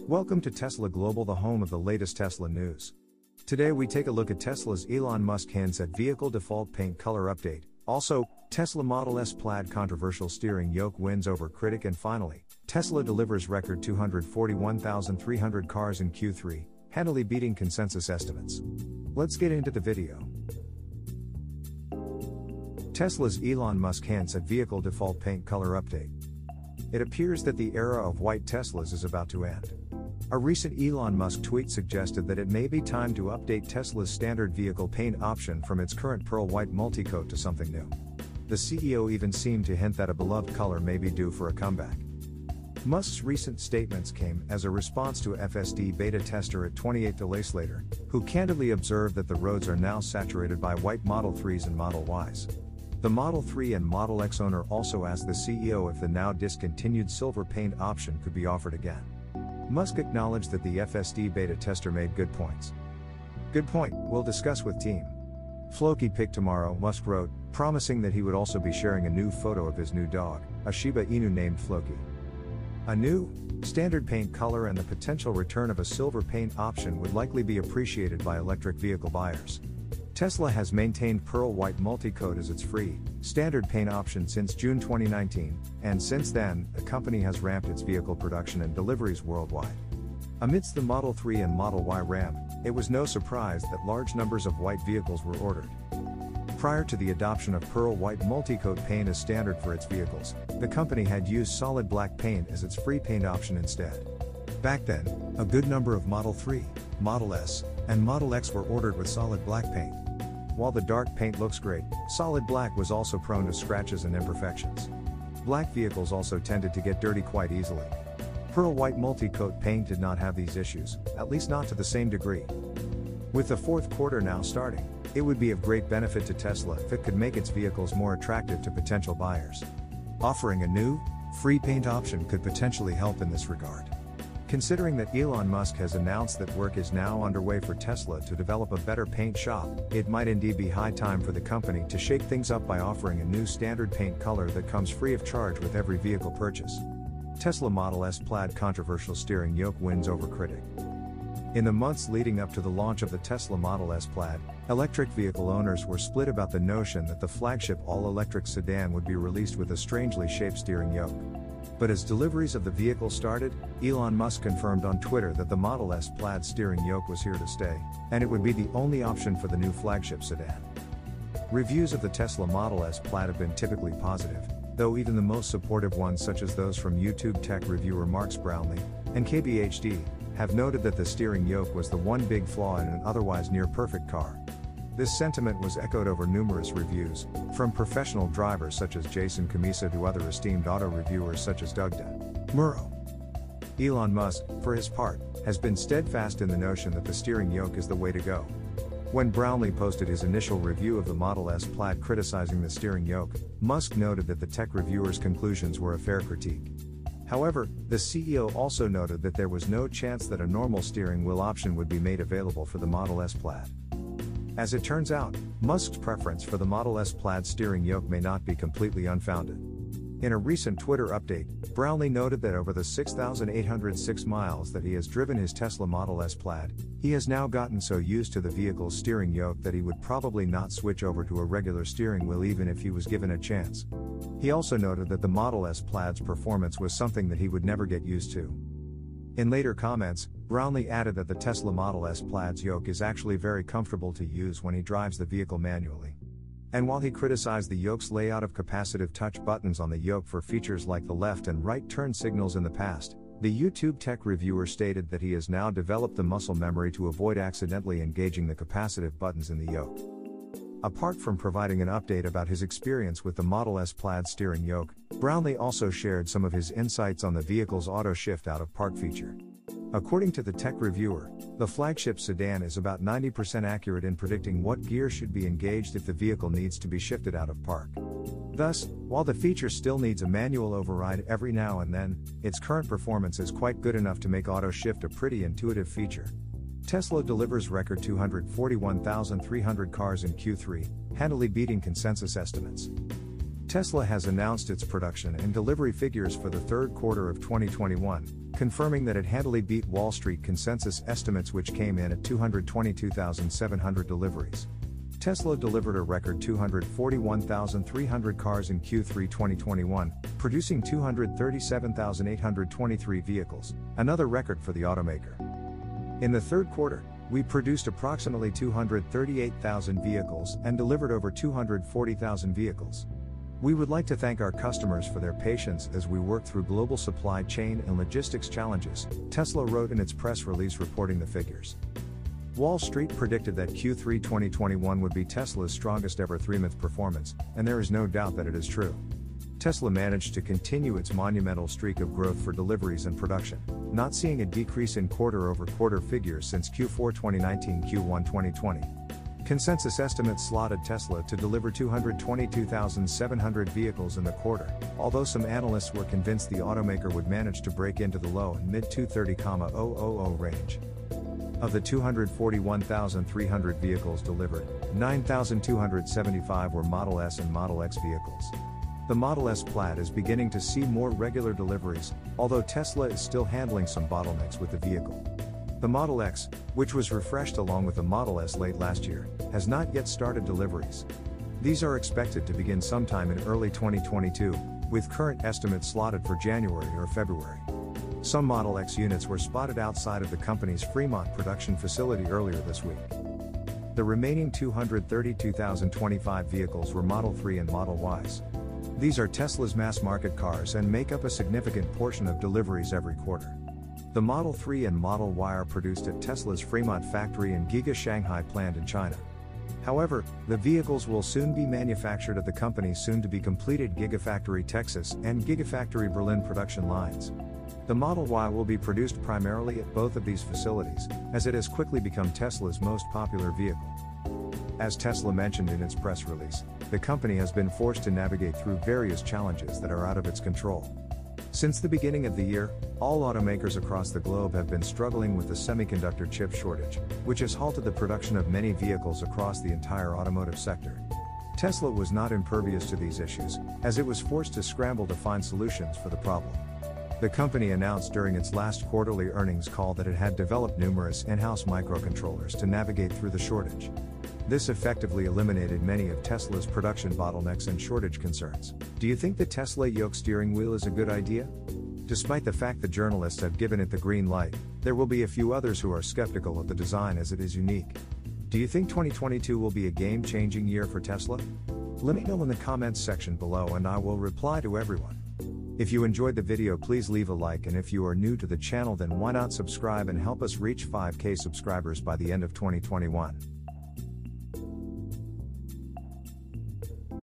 Welcome to Tesla Global, the home of the latest Tesla news. Today we take a look at Tesla's Elon Musk hints at vehicle default paint color update. Also, Tesla Model S Plaid controversial steering yoke wins over critic, and finally, Tesla delivers record 241,300 cars in Q3, handily beating consensus estimates. Let's get into the video. Tesla's Elon Musk hints at vehicle default paint color update. It appears that the era of white Teslas is about to end. A recent Elon Musk tweet suggested that it may be time to update Tesla's standard vehicle paint option from its current pearl white multicoat to something new. The CEO even seemed to hint that a beloved color may be due for a comeback. Musk's recent statements came as a response to FSD beta tester at 28 delays later, who candidly observed that the roads are now saturated by white Model 3s and Model Ys. The Model 3 and Model X owner also asked the CEO if the now discontinued silver paint option could be offered again. Musk acknowledged that the FSD beta tester made good points. Good point, we'll discuss with team. Floki pick tomorrow, Musk wrote, promising that he would also be sharing a new photo of his new dog, a Shiba Inu named Floki. A new, standard paint color and the potential return of a silver paint option would likely be appreciated by electric vehicle buyers. Tesla has maintained pearl white multicoat as its free, standard paint option since June 2019, and since then, the company has ramped its vehicle production and deliveries worldwide. Amidst the Model 3 and Model Y ramp, it was no surprise that large numbers of white vehicles were ordered. Prior to the adoption of pearl white multicoat paint as standard for its vehicles, the company had used solid black paint as its free paint option instead. Back then, a good number of Model 3, Model S, and Model X were ordered with solid black paint. While the dark paint looks great, solid black was also prone to scratches and imperfections. Black vehicles also tended to get dirty quite easily. Pearl white multicoat paint did not have these issues, at least not to the same degree. With the fourth quarter now starting, it would be of great benefit to Tesla if it could make its vehicles more attractive to potential buyers. Offering a new, free paint option could potentially help in this regard. Considering that Elon Musk has announced that work is now underway for Tesla to develop a better paint shop, it might indeed be high time for the company to shake things up by offering a new standard paint color that comes free of charge with every vehicle purchase. Tesla Model S Plaid controversial steering yoke wins over critic. In the months leading up to the launch of the Tesla Model S Plaid, electric vehicle owners were split about the notion that the flagship all-electric sedan would be released with a strangely shaped steering yoke. But as deliveries of the vehicle started, Elon Musk confirmed on Twitter that the Model S Plaid steering yoke was here to stay, and it would be the only option for the new flagship sedan. Reviews of the Tesla Model S Plaid have been typically positive, though even the most supportive ones, such as those from YouTube tech reviewer Mark Brownlee and KBHD, have noted that the steering yoke was the one big flaw in an otherwise near-perfect car. This sentiment was echoed over numerous reviews, from professional drivers such as Jason Camisa to other esteemed auto reviewers such as Doug Murrow. Elon Musk, for his part, has been steadfast in the notion that the steering yoke is the way to go. When Brownlee posted his initial review of the Model S Plaid criticizing the steering yoke, Musk noted that the tech reviewer's conclusions were a fair critique. However, the CEO also noted that there was no chance that a normal steering wheel option would be made available for the Model S Plaid. As it turns out, Musk's preference for the Model S Plaid steering yoke may not be completely unfounded. In a recent Twitter update, Brownlee noted that over the 6,806 miles that he has driven his Tesla Model S Plaid, he has now gotten so used to the vehicle's steering yoke that he would probably not switch over to a regular steering wheel even if he was given a chance. He also noted that the Model S Plaid's performance was something that he would never get used to. In later comments, Brownlee added that the Tesla Model S Plaid's yoke is actually very comfortable to use when he drives the vehicle manually. And while he criticized the yoke's layout of capacitive touch buttons on the yoke for features like the left and right turn signals in the past, the YouTube tech reviewer stated that he has now developed the muscle memory to avoid accidentally engaging the capacitive buttons in the yoke. Apart from providing an update about his experience with the Model S Plaid steering yoke, Brownlee also shared some of his insights on the vehicle's auto shift out of park feature. According to the tech reviewer, the flagship sedan is about 90% accurate in predicting what gear should be engaged if the vehicle needs to be shifted out of park. Thus, while the feature still needs a manual override every now and then, its current performance is quite good enough to make auto shift a pretty intuitive feature. Tesla delivers record 241,300 cars in Q3, handily beating consensus estimates. Tesla has announced its production and delivery figures for the third quarter of 2021, confirming that it handily beat Wall Street consensus estimates, which came in at 222,700 deliveries. Tesla delivered a record 241,300 cars in Q3 2021, producing 237,823 vehicles, another record for the automaker. In the third quarter, we produced approximately 238,000 vehicles and delivered over 240,000 vehicles. We would like to thank our customers for their patience as we work through global supply chain and logistics challenges, Tesla wrote in its press release reporting the figures. Wall Street predicted that Q3 2021 would be Tesla's strongest ever three-month performance, and there is no doubt that it is true. Tesla managed to continue its monumental streak of growth for deliveries and production, not seeing a decrease in quarter-over-quarter figures since Q4 2019 Q1 2020. Consensus estimates slotted Tesla to deliver 222,700 vehicles in the quarter, although some analysts were convinced the automaker would manage to break into the low and mid 230,000 range. Of the 241,300 vehicles delivered, 9,275 were Model S and Model X vehicles. The Model S Plaid is beginning to see more regular deliveries, although Tesla is still handling some bottlenecks with the vehicle. The Model X, which was refreshed along with the Model S late last year, has not yet started deliveries. These are expected to begin sometime in early 2022, with current estimates slotted for January or February. Some Model X units were spotted outside of the company's Fremont production facility earlier this week. The remaining 232,025 vehicles were Model 3 and Model Ys. These are Tesla's mass-market cars and make up a significant portion of deliveries every quarter. The Model 3 and Model Y are produced at Tesla's Fremont factory and Giga Shanghai plant in China. However, the vehicles will soon be manufactured at the company's soon-to-be-completed Gigafactory Texas and Gigafactory Berlin production lines. The Model Y will be produced primarily at both of these facilities, as it has quickly become Tesla's most popular vehicle. As Tesla mentioned in its press release, the company has been forced to navigate through various challenges that are out of its control. Since the beginning of the year, all automakers across the globe have been struggling with the semiconductor chip shortage, which has halted the production of many vehicles across the entire automotive sector. Tesla was not impervious to these issues, as it was forced to scramble to find solutions for the problem. The company announced during its last quarterly earnings call that it had developed numerous in-house microcontrollers to navigate through the shortage. This effectively eliminated many of Tesla's production bottlenecks and shortage concerns. Do you think the Tesla yoke steering wheel is a good idea? Despite the fact that journalists have given it the green light, there will be a few others who are skeptical of the design as it is unique. Do you think 2022 will be a game-changing year for Tesla? Let me know in the comments section below and I will reply to everyone. If you enjoyed the video, please leave a like, and if you are new to the channel, then why not subscribe and help us reach 5K subscribers by the end of 2021.